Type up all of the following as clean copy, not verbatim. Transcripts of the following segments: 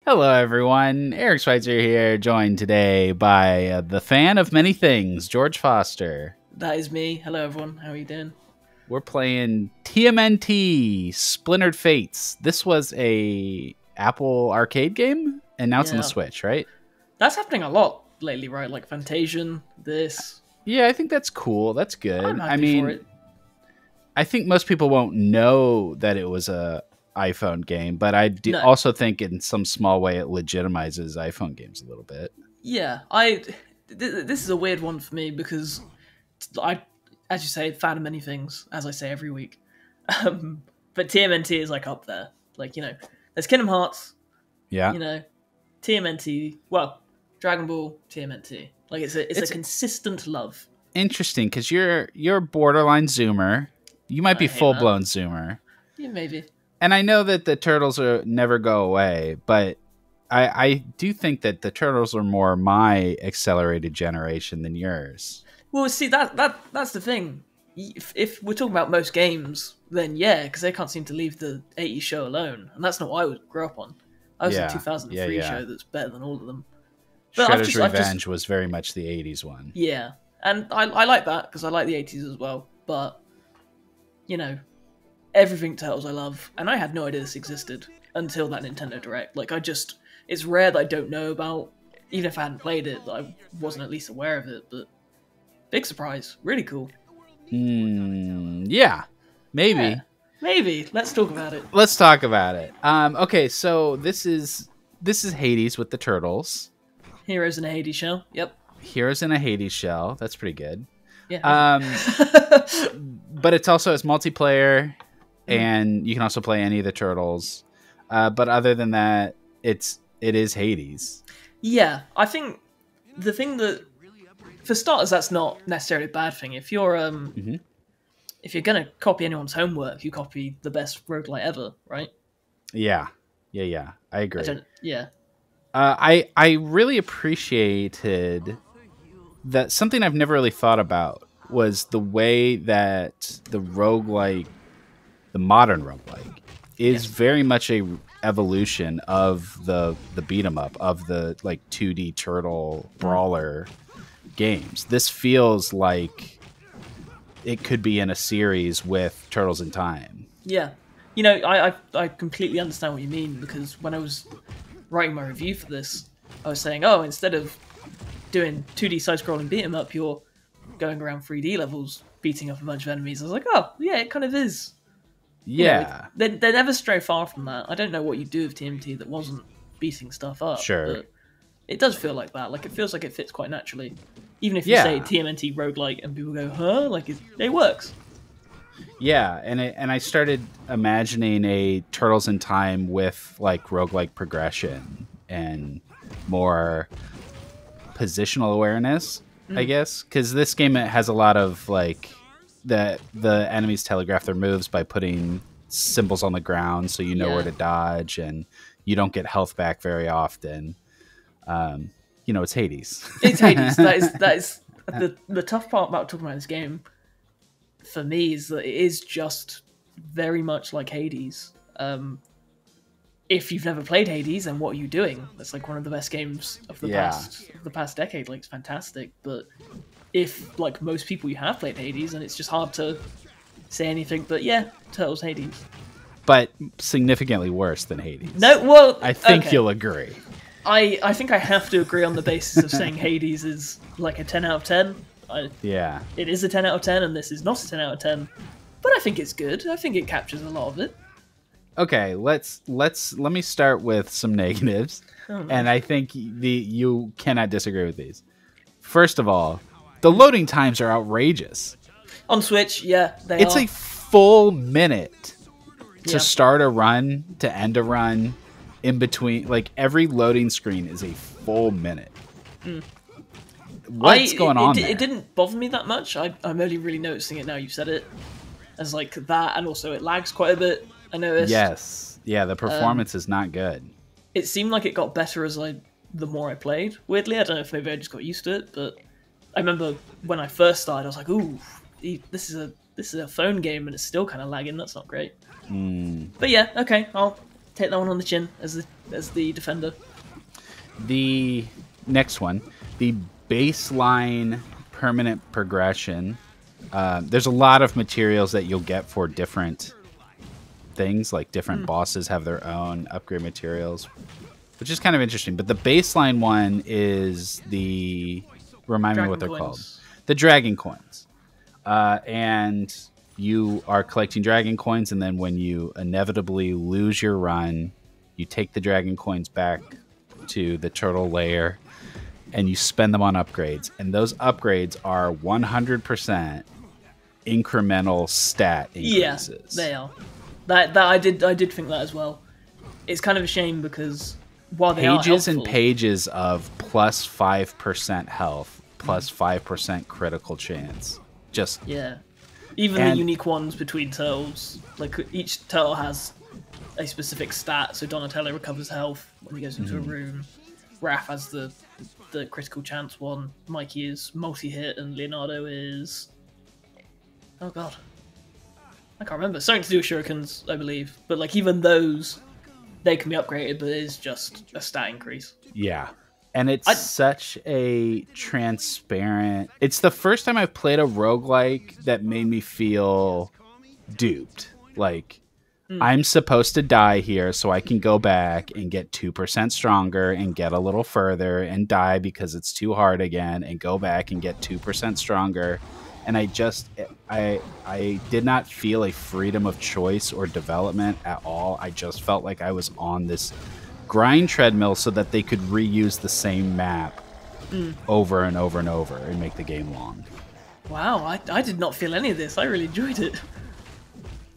Hello, everyone. Eric Schweitzer here, joined today by the fan of many things, George Foster. That is me. Hello, everyone. How are you doing? We're playing TMNT, Splintered Fates. This was a Apple arcade game, and now it's on the Switch, right? That's happening a lot lately, right? Like Fantasian, this. Yeah, I think that's cool. That's good. I'm happy for it. I think most people won't know that it was a iPhone game, but I also think in some small way it legitimizes iPhone games a little bit. Yeah, this is a weird one for me because as you say, fan of many things, as I say every week. But TMNT is like up there. Like, there's Kingdom Hearts. Yeah. TMNT. Well, Dragon Ball, TMNT. Like it's a consistent love. Interesting, because you're borderline Zoomer. You might be full blown Zoomer. Yeah, maybe. And I know that the Turtles never go away, but I do think that the Turtles are more my accelerated generation than yours. Well, see, that's the thing. If we're talking about most games, then yeah, because they can't seem to leave the 80s show alone. And that's not what I grew up on. I was in 2003 show that's better than all of them. But Shredder's Revenge was very much the 80s one. Yeah, and I like that because I like the 80s as well. But, everything Turtles I love, and I had no idea this existed until that Nintendo Direct. Like, it's rare that I don't know about, even if I hadn't played it, that I wasn't at least aware of it, but big surprise. Really cool. Yeah, maybe. Yeah, maybe. Let's talk about it. Let's talk about it. Okay, so this is Hades with the Turtles. Heroes in a Hades shell. Yep. Heroes in a Hades shell. That's pretty good. Yeah. But it's multiplayer. And you can also play any of the Turtles. But other than that, it is Hades. Yeah, I think the thing that, for starters, that's not necessarily a bad thing. If you're if you're gonna copy anyone's homework, you copy the best roguelike ever, right? Yeah. I agree. I really appreciated that. Something I've never really thought about was the way that the modern roguelike is very much a evolution of the beat 'em up, of the 2D turtle brawler games. This feels like it could be in a series with Turtles in Time. Yeah. I completely understand what you mean, because when I was writing my review for this, I was saying, instead of doing 2D side-scrolling beat 'em up, you're going around 3D levels beating up a bunch of enemies. I was like, yeah, it kind of is. Yeah. They never stray far from that. I don't know what you do with TMT that wasn't beating stuff up. Sure. But it does feel like that. Like, it feels like it fits quite naturally. Even if you say TMNT roguelike and people go, huh? Like, it works. Yeah, and I started imagining a Turtles in Time with, roguelike progression and more positional awareness, I guess. Because this game has a lot of, the enemies telegraph their moves by putting symbols on the ground so you know where to dodge, and you don't get health back very often. It's Hades. It's Hades. That is the tough part about talking about this game for me, is that it is just very much like Hades. If you've never played Hades, then what are you doing? That's one of the best games of the past decade. It's fantastic, but if, most people, you have played Hades, and it's just hard to say anything but, yeah, Turtles Hades. But significantly worse than Hades. No, well... I think you'll agree. I think I have to agree on the basis of saying Hades is, a 10 out of 10. Yeah. It is a 10 out of 10, and this is not a 10 out of 10. But I think it's good. I think it captures a lot of it. Okay, let me start with some negatives. And I think you cannot disagree with these. First of all, the loading times are outrageous. On Switch, yeah, it's a full minute to start a run, to end a run, in between. Every loading screen is a full minute. What's going on there? It didn't bother me that much. I'm only really noticing it now you said it. As that, and also it lags quite a bit, I noticed. Yes. Yeah, the performance is not good. It seemed like it got better the more I played. Weirdly, I don't know if maybe I just got used to it, but I remember when I first started, I was like, ooh, this is a phone game and it's still kind of lagging. That's not great. But yeah, okay, I'll take that one on the chin as the defender. The next one, the baseline permanent progression. There's a lot of materials that you'll get for different things, like different bosses have their own upgrade materials, which is kind of interesting. But the baseline one is remind me what they're called. The dragon coins. And you are collecting dragon coins, and then when you inevitably lose your run, you take the dragon coins back to the turtle lair, and you spend them on upgrades. And those upgrades are 100% incremental stat increases. Yeah, they are. That I did think that as well. It's kind of a shame because while they are pages helpful, and pages of plus 5% health, plus 5% critical chance. Just even the unique ones between turtles, like each turtle has a specific stat. So Donatello recovers health when he goes into a room. Raph has the critical chance one. Mikey is multi-hit, and Leonardo is, oh god, I can't remember. Something to do with shurikens, I believe. But like even those, they can be upgraded, but it is just a stat increase. Yeah. And it's such a transparent... It's the first time I've played a roguelike that made me feel duped. Like, I'm supposed to die here so I can go back and get 2% stronger and get a little further and die because it's too hard again and go back and get 2% stronger. And I did not feel a freedom of choice or development at all. I just felt like I was on this grind treadmill so that they could reuse the same map over and over and over and make the game long. Wow, I did not feel any of this. I really enjoyed it.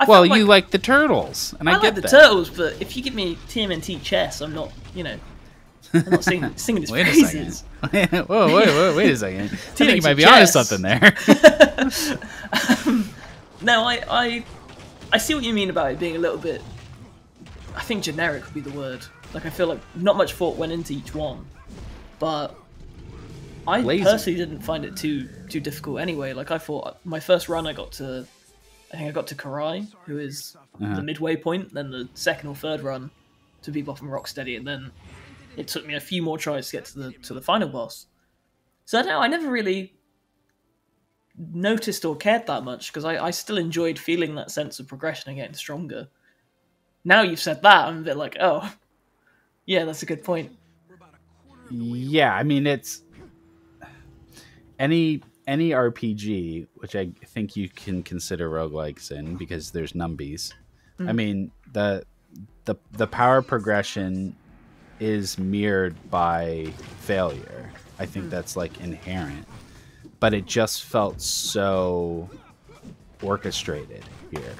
Well, you like the turtles, and I get like the turtles, but if you give me TMNT chess, I'm not, I'm not singing its praises. Whoa, wait a second. I think you might be onto something there. No, I see what you mean about it being a little bit, I think generic would be the word. Like, I feel like not much thought went into each one, but I personally didn't find it too difficult anyway. Like, I thought my first run I got to Karai, who is the midway point, then the second or third run to Bebop and Rocksteady, and then it took me a few more tries to get to the final boss. So I don't know, I never really noticed or cared that much, because I still enjoyed feeling that sense of progression and getting stronger. Now you've said that, I'm a bit like, oh, yeah, that's a good point. Yeah, I mean, it's any RPG, which I think you can consider roguelikes in, because there's numbies. I mean, the power progression is mirrored by failure. I think that's like inherent, but it just felt so orchestrated here.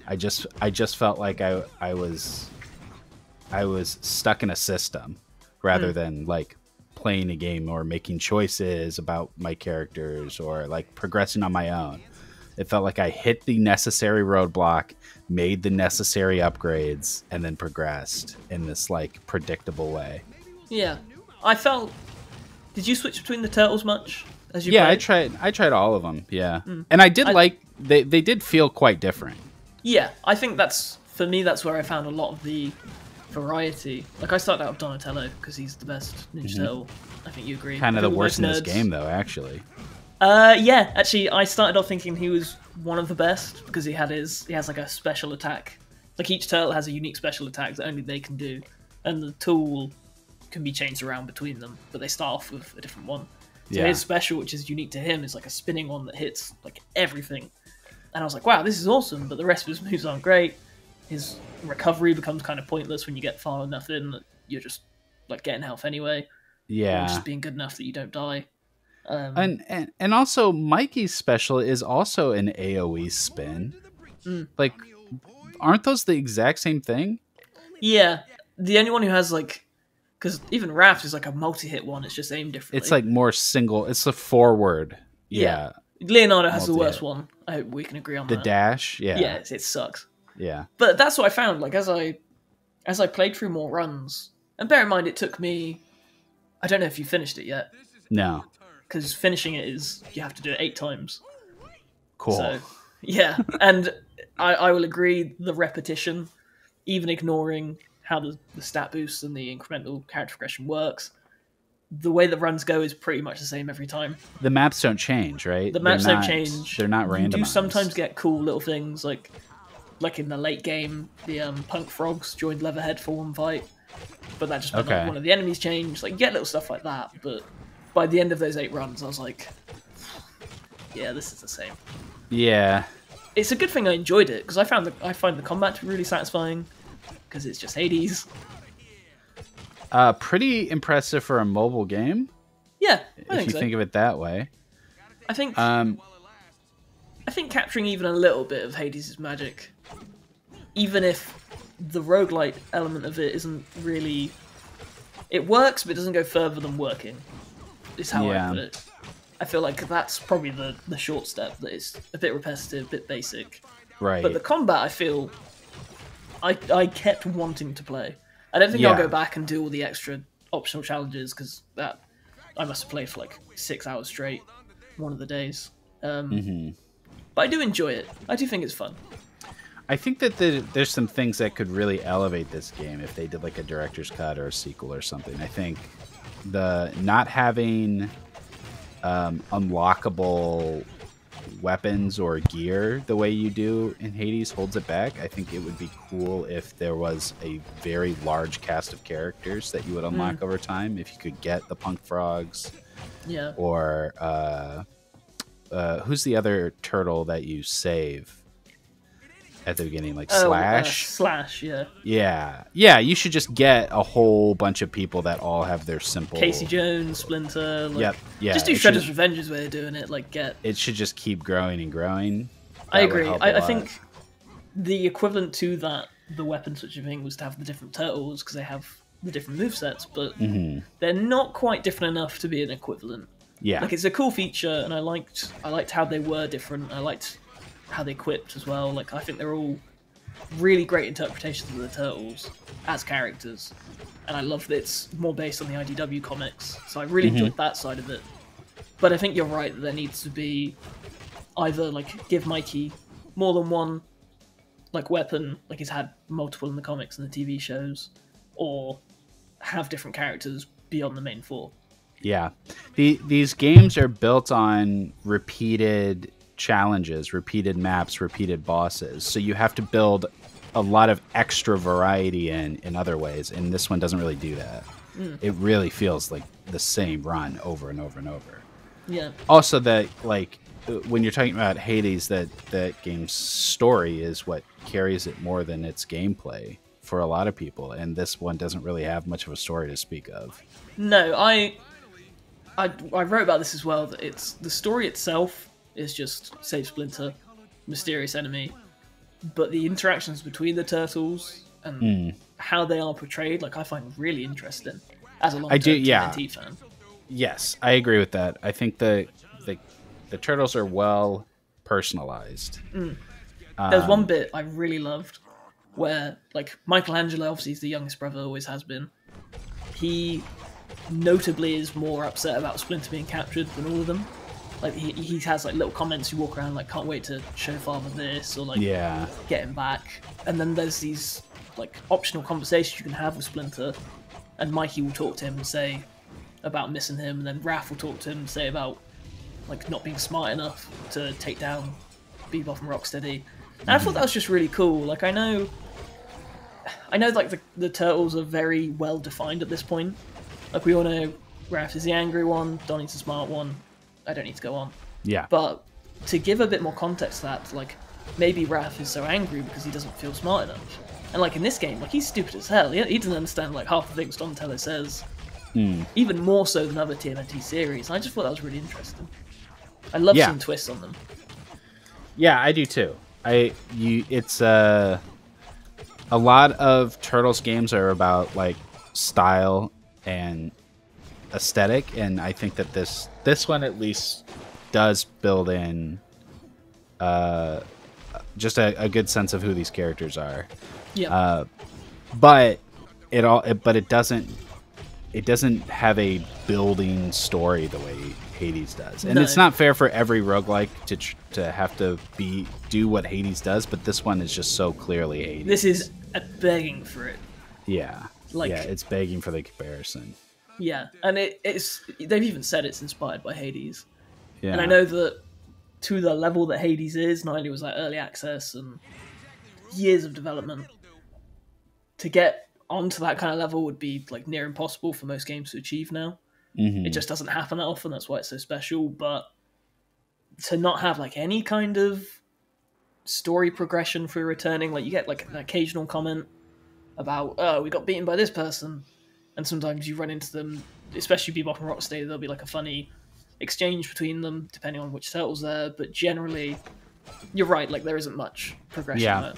I just felt like I was stuck in a system rather than like playing a game or making choices about my characters or like progressing on my own. It felt like I hit the necessary roadblock, made the necessary upgrades, and then progressed in this like predictable way. Yeah, I felt. Did you switch between the turtles much as you played? I tried all of them. Yeah, and I did like they did feel quite different. Yeah, I think that's where I found a lot of the variety. Like, I started out with Donatello because he's the best Ninja Turtle. I think you agree. Kind of the worst in this game, though, actually. Yeah, actually, I started off thinking he was one of the best because he has like a special attack. Like, each turtle has a unique special attack that only they can do, and the tool can be changed around between them, but they start off with a different one. So his special, which is unique to him, is like a spinning one that hits like everything. And I was like, wow, this is awesome, but the rest of his moves aren't great. His recovery becomes kind of pointless when you get far enough in that you're just like getting health anyway. Yeah. Or just being good enough that you don't die. And also Mikey's special is also an AoE spin. Like, aren't those the exact same thing? Yeah. The only one who has like, because even Raph is like a multi-hit one, it's just aimed differently. It's like more single, it's a forward. Yeah. Leonardo has the worst one. I hope we can agree on that. The dash? Yeah. Yeah, it sucks. Yeah. But that's what I found, like, as I played through more runs, and bear in mind it took me, I don't know if you finished it yet. No. Because finishing it is, you have to do it 8 times. Cool. So, yeah, and I will agree, the repetition even ignoring how the stat boosts and the incremental character progression works, the way that runs go is pretty much the same every time. The maps don't change, right? The maps don't change. They're not randomized. You do sometimes get cool little things, like in the late game, the punk frogs joined Leatherhead for one fight, but that just meant like, one of the enemies changed. Like, you get little stuff like that, but by the end of those 8 runs, I was like, yeah, this is the same. Yeah. It's a good thing I enjoyed it, because I find the combat to be really satisfying, because it's just Hades. Pretty impressive for a mobile game. Yeah, if you think of it that way. I think capturing even a little bit of Hades' magic, even if the roguelite element of it isn't really... It works, but it doesn't go further than working, is how I put it. I feel like that's probably the short step, that it's a bit repetitive, a bit basic. Right. But the combat, I feel... I kept wanting to play. I don't think I'll go back and do all the extra optional challenges, because that I must have played for like 6 hours straight one of the days. But I do enjoy it. I do think it's fun. I think that there's some things that could really elevate this game if they did like a director's cut or a sequel or something. I think the not having unlockable weapons or gear the way you do in Hades holds it back. I think it would be cool if there was a very large cast of characters that you would unlock over time. If you could get the punk frogs, or who's the other turtle that you save at the beginning, like Slash? Slash, yeah. Yeah, you should just get a whole bunch of people that all have their simple... Casey Jones, Splinter... Yep, yeah. Just do Shredder's Revenge's way of doing it, like get... It should just keep growing and growing. I agree. I think the equivalent to that, the weapon switching thing, was to have the different turtles, because they have the different movesets, but they're not quite different enough to be an equivalent. Yeah. Like, it's a cool feature, and I liked how they were different. I liked how they equipped as well. Like, I think they're all really great interpretations of the turtles as characters, and I love that it's more based on the IDW comics, so I really enjoyed that side of it. But I think you're right that there needs to be either like give Mikey more than one like weapon, like he's had multiple in the comics and the TV shows, or have different characters beyond the main 4. Yeah, these games are built on repeated challenges, repeated maps, repeated bosses. So you have to build a lot of extra variety in other ways, and this one doesn't really do that. It really feels like the same run over and over and over. Yeah. Also, that like when you're talking about Hades, that game's story is what carries it more than its gameplay for a lot of people, and this one doesn't really have much of a story to speak of. No, I wrote about this as well, that it's the story itself is just save Splinter, mysterious enemy, but the interactions between the turtles and how they are portrayed, like, I find really interesting as a long-term TMNT fan. Yes, I agree with that. I think the turtles are well personalized. There's one bit I really loved where, like, Michelangelo, obviously he's the youngest brother, always has been. He notably is more upset about Splinter being captured than all of them. Like, he has like little comments, you walk around like, can't wait to show father this, or like get him back. And then there's these like optional conversations you can have with Splinter, and Mikey will talk to him and say about missing him, and then Raph will talk to him and say about like not being smart enough to take down Bebop and Rocksteady. And I thought that was just really cool. Like, I know like the turtles are very well defined at this point. Like, we all know Raph is the angry one, Donnie's the smart one. I don't need to go on. Yeah. But to give a bit more context to that, like, maybe Raph is so angry because he doesn't feel smart enough. And like in this game, like, he's stupid as hell. He doesn't understand like half the things Donatello says. Even more so than other TMNT series. And I just thought that was really interesting. I love seeing twists on them. Yeah, I do too. It's a lot of Turtles games are about like style and aesthetic, and I think that this one at least does build in just a good sense of who these characters are. Yeah. But it doesn't it doesn't have a building story the way Hades does. And No. it's not fair for every roguelike to have to do what Hades does, but this one is just so clearly Hades. This is begging for it. Yeah. Like, yeah, it's begging for the comparison. Yeah, and it's they've even said it's inspired by Hades. Yeah. And I know that to the level that Hades is, not only was that early access and years of development, to get onto that kind of level would be like near impossible for most games to achieve now. Mm-hmm. It just doesn't happen that often, that's why it's so special. But to not have like any kind of story progression for returning, like you get like an occasional comment about, oh, we got beaten by this person, and sometimes you run into them, especially Bebop and Rocksteady, there'll be like a funny exchange between them depending on which turtle's there, but generally you're right, like there isn't much progression there.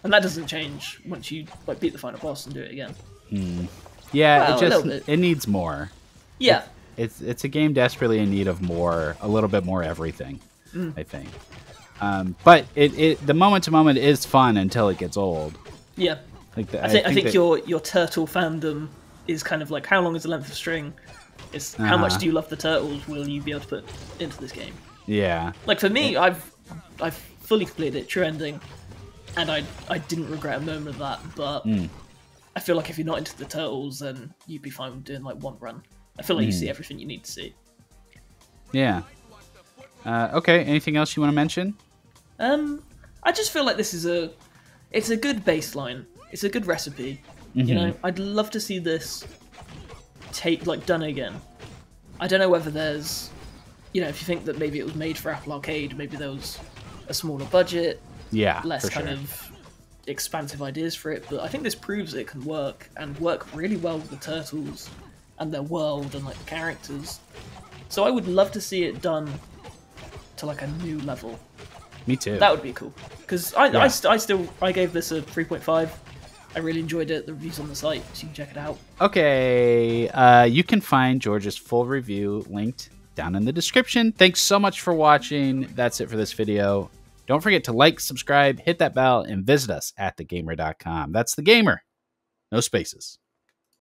And that doesn't change once you like beat the final boss and do it again. Yeah, Well, it needs more. Yeah. It's a game desperately in need of more, a little bit more everything, I think. But the moment to moment is fun until it gets old. Yeah. Like I think your turtle fandom is kind of like, how long is the length of string? It's how much do you love the turtles will you be able to put into this game? Yeah. Like for me, I've fully completed it, true ending, and I didn't regret a moment of that, but I feel like if you're not into the turtles, then you'd be fine with doing like one run. I feel like you see everything you need to see. Yeah. Okay, anything else you want to mention? I just feel like it's a good baseline. It's a good recipe. You know, I'd love to see this done again. I don't know whether there's, you know, if you think that maybe it was made for Apple Arcade, maybe there was a smaller budget, less kind of expansive ideas for it, but I think this proves it can work, and work really well with the turtles and their world and like the characters. So I would love to see it done to like a new level. Me too. That would be cool, because I gave this a 3.5. I really enjoyed it. The review's on the site, so you can check it out. Okay, you can find George's full review linked down in the description. Thanks so much for watching. That's it for this video. Don't forget to like, subscribe, hit that bell, and visit us at thegamer.com. That's The Gamer. No spaces.